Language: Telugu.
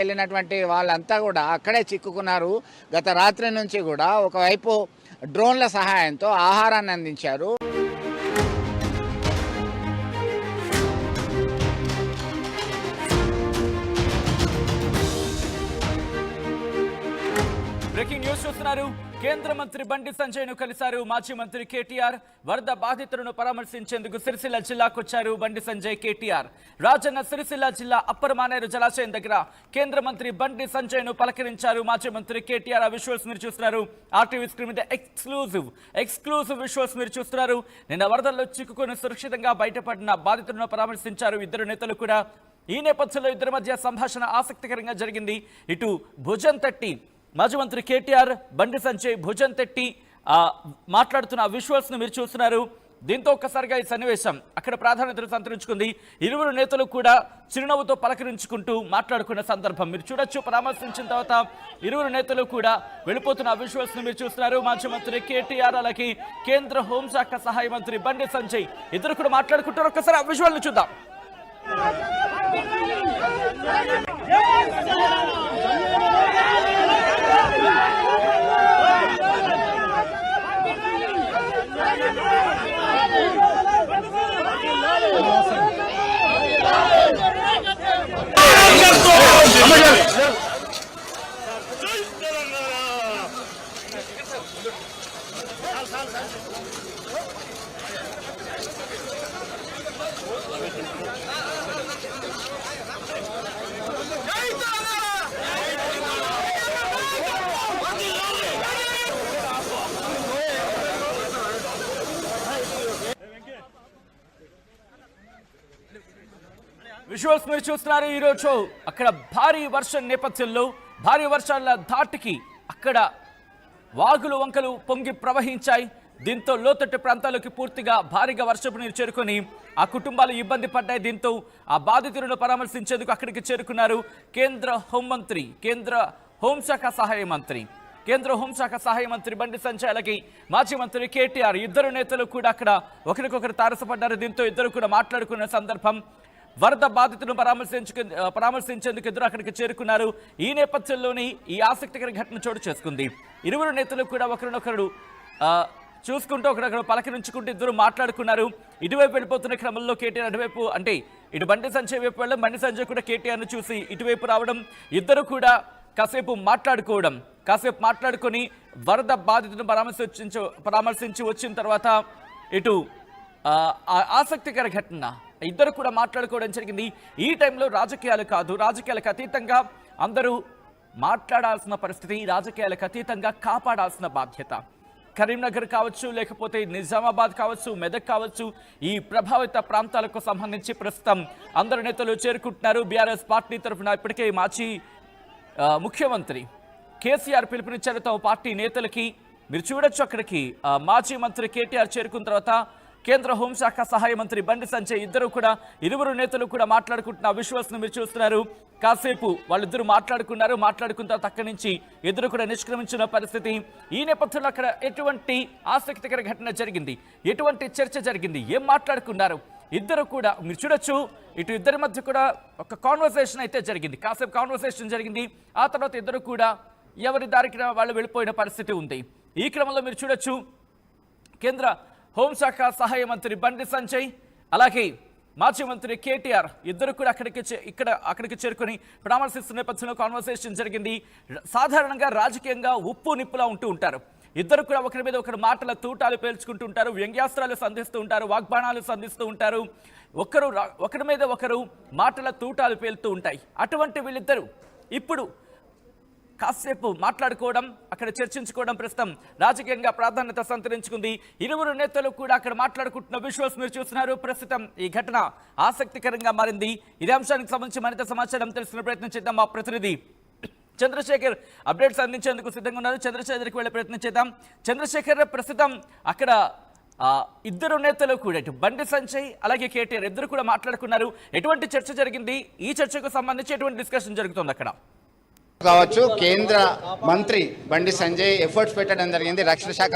వెళ్ళినటువంటి వాళ్ళంతా కూడా అక్కడే చిక్కుకున్నారు. గత రాత్రి నుంచి కూడా ఒకవైపు డ్రోన్ల సహాయంతో ఆహారాన్ని అందించారు. బ్రేకింగ్ న్యూస్ చూస్తున్నారు. కేంద్ర మంత్రి బండి సంజయ్ ను కలిశారు మాజీ మంత్రి కేటీఆర్. వరద బాధితులను పరామర్శించేందుకు సిరిసిల్ల జిల్లాకొచ్చారు బండి సంజయ్, కేటీఆర్. రాజన్న సిరిసిల్ల జిల్లా అప్పర్ మానేరు జలాశయం దగ్గర కేంద్ర మంత్రి బండి సంజయ్ ను పలకరించారు మాజీ మంత్రి కేటీఆర్. ఆ విజువల్స్ మీరు చూస్తున్నారు. ఆర్టీవీ స్క్రీన్ మీద ఎక్స్క్లూజివ్ విజువల్స్ మీరు చూస్తున్నారు. నిన్న వరదల్లో చిక్కుకొని సురక్షితంగా బయటపడిన బాధితులను పరామర్శించారు ఇద్దరు నేతలు కూడా. ఈ నేపథ్యంలో ఇద్దరి మధ్య సంభాషణ ఆసక్తికరంగా జరిగింది. ఇటు భుజం తట్టి మాజీ మంత్రి కేటీఆర్, బండి సంజయ్ భుజం తట్టి మాట్లాడుతున్న విజువల్స్ ను మీరు చూస్తున్నారు. దీంతో ఒక్కసారిగా ఈ సన్నివేశం అక్కడ ప్రాధాన్యతను సంతరించుకుంది. ఇరువురు నేతలు కూడా చిరునవ్వుతో పలకరించుకుంటూ మాట్లాడుకున్న సందర్భం మీరు చూడొచ్చు. పరామర్శించిన తర్వాత ఇరువురు నేతలు కూడా వెళ్ళిపోతున్న విజువల్స్ ను మీరు చూస్తున్నారు. మాజీ మంత్రి కేటీఆర్ అలాగే కేంద్ర హోంశాఖ సహాయ మంత్రి బండి సంజయ్ ఇద్దరు కూడా మాట్లాడుకుంటారు. ఒక్కసారి ఆ విజువల్ ను చూద్దాం. విజువల్స్ మీరు చూస్తున్నారు. ఈరోజు అక్కడ భారీ వర్షం నేపథ్యంలో భారీ వర్షాల ధాటికి అక్కడ వాగులు వంకలు పొంగి ప్రవహించాయి. దీంతో లోతట్టు ప్రాంతాలకు పూర్తిగా భారీగా వర్షపు నీరు చేరుకొని ఆ కుటుంబాలు ఇబ్బంది పడ్డాయి. దీంతో ఆ బాధితులను పరామర్శించేందుకు అక్కడికి చేరుకున్నారు కేంద్ర హోంశాఖ సహాయ మంత్రి బండి సంజయ్ అలాగే మాజీ మంత్రి కేటీఆర్. ఇద్దరు నేతలు కూడా అక్కడ ఒకరికొకరు తారసపడ్డారు. దీంతో ఇద్దరు కూడా మాట్లాడుకున్న సందర్భం. వరద బాధితులను పరామర్శించేందుకు ఇద్దరు అక్కడికి చేరుకున్నారు. ఈ నేపథ్యంలోని ఈ ఆసక్తికర ఘటన చోటు చేసుకుంది. ఇరువురు నేతలు కూడా ఒకరినొకరు చూసుకుంటూ ఒకరొకరు పలకరించుకుంటూ ఇద్దరు మాట్లాడుకున్నారు. ఇటువైపు వెళ్ళిపోతున్న క్రమంలో కేటీఆర్ అటువైపు అంటే ఇటు బండి సంజయ్ వైపు వెళ్ళడం, బండి సంజయ్ కూడా కేటీఆర్ను చూసి ఇటువైపు రావడం, ఇద్దరు కూడా కాసేపు మాట్లాడుకొని వరద బాధితులను పరామర్శించి వచ్చిన తర్వాత ఇటు ఆసక్తికర ఘటన ఇద్దరు కూడా మాట్లాడుకోవడం జరిగింది. ఈ టైంలో రాజకీయాలు కాదు, రాజకీయాలకు అతీతంగా అందరూ మాట్లాడాల్సిన పరిస్థితి, రాజకీయాలకు అతీతంగా కాపాడాల్సిన బాధ్యత. కరీంనగర్ కావచ్చు, లేకపోతే నిజామాబాద్ కావచ్చు, మెదక్ కావచ్చు, ఈ ప్రభావిత ప్రాంతాలకు సంబంధించి ప్రస్తుతం అందరు నేతలు చేరుకుంటున్నారు. బీఆర్ఎస్ పార్టీ తరఫున ఇప్పటికే మాజీ ముఖ్యమంత్రి కేసీఆర్ పిలుపునిచ్చారు తమ పార్టీ నేతలకి. మీరు చూడొచ్చు అక్కడికి మాజీ మంత్రి కేటీఆర్ చేరుకున్న తర్వాత కేంద్ర హోంశాఖ సహాయ మంత్రి బండి సంజయ్ ఇరువురు నేతలు కూడా మాట్లాడుకుంటున్న విజువల్స్ ను మీరు చూస్తున్నారు. కాసేపు వాళ్ళిద్దరూ మాట్లాడుకున్న తర్వాత అక్కడి నుంచి ఇద్దరు కూడా నిష్క్రమించిన పరిస్థితి. ఈ నేపథ్యంలో అక్కడ ఎటువంటి ఆసక్తికర ఘటన జరిగింది, ఎటువంటి చర్చ జరిగింది, ఏం మాట్లాడుకున్నారు ఇద్దరు కూడా మీరు చూడొచ్చు. ఇటు ఇద్దరి మధ్య కూడా ఒక కాన్వర్సేషన్ అయితే జరిగింది, కాసేపు కాన్వర్సేషన్ జరిగింది. ఆ తర్వాత ఇద్దరు కూడా ఎవరి దారికి వాళ్ళు వెళ్ళిపోయిన పరిస్థితి ఉంది. ఈ క్రమంలో మీరు చూడొచ్చు కేంద్ర హోంశాఖ సహాయ మంత్రి బండి సంజయ్ అలాగే మాజీ మంత్రి కేటీఆర్ ఇద్దరు కూడా అక్కడికి చేరుకొని పరామర్శిస్తున్న నేపథ్యంలో కాన్వర్సేషన్ జరిగింది. సాధారణంగా రాజకీయంగా ఉప్పు నిప్పులా ఉంటూ ఉంటారు. ఇద్దరు కూడా ఒకరి మీద ఒకరు మాటల తూటాలు పేల్చుకుంటూ ఉంటారు, వ్యంగ్యాస్త్రాలు సంధిస్తూ ఉంటారు, వాగ్బాణాలు సంధిస్తూ ఉంటారు. ఒకరి మీద ఒకరు మాటల తూటాలు పేలుతూ ఉంటాయి. అటువంటి వీళ్ళిద్దరూ ఇప్పుడు కాసేపు మాట్లాడుకోవడం, అక్కడ చర్చించుకోవడం ప్రస్తుతం రాజకీయంగా ప్రాధాన్యత సంతరించుకుంది. ఇరువురు నేతలు కూడా అక్కడ మాట్లాడుకుంటున్న విజువల్స్ మీరు చూస్తున్నారు. ప్రస్తుతం ఈ ఘటన ఆసక్తికరంగా మారింది. ఇదే అంశానికి సంబంధించి మరింత సమాచారం తెలుసుకునే ప్రయత్నం చేద్దాం. మా ప్రతినిధి చంద్రశేఖర్ అప్డేట్స్ అందించేందుకు సిద్ధంగా ఉన్నారు. చంద్రశేఖర్కి వెళ్ళే ప్రయత్నం చేద్దాం. చంద్రశేఖర్, ప్రస్తుతం అక్కడ ఇద్దరు నేతలు కూడా ఇటు బండి సంజయ్ అలాగే కేటీఆర్ ఇద్దరు కూడా మాట్లాడుకున్నారు. ఎటువంటి చర్చ జరిగింది, ఈ చర్చకు సంబంధించి ఎటువంటి డిస్కషన్ జరుగుతుంది అక్కడ? కావచ్చు కేంద్ర మంత్రి బండి సంజయ్ ఎఫర్ట్స్ పెట్టడం జరిగింది. రక్షణ శాఖ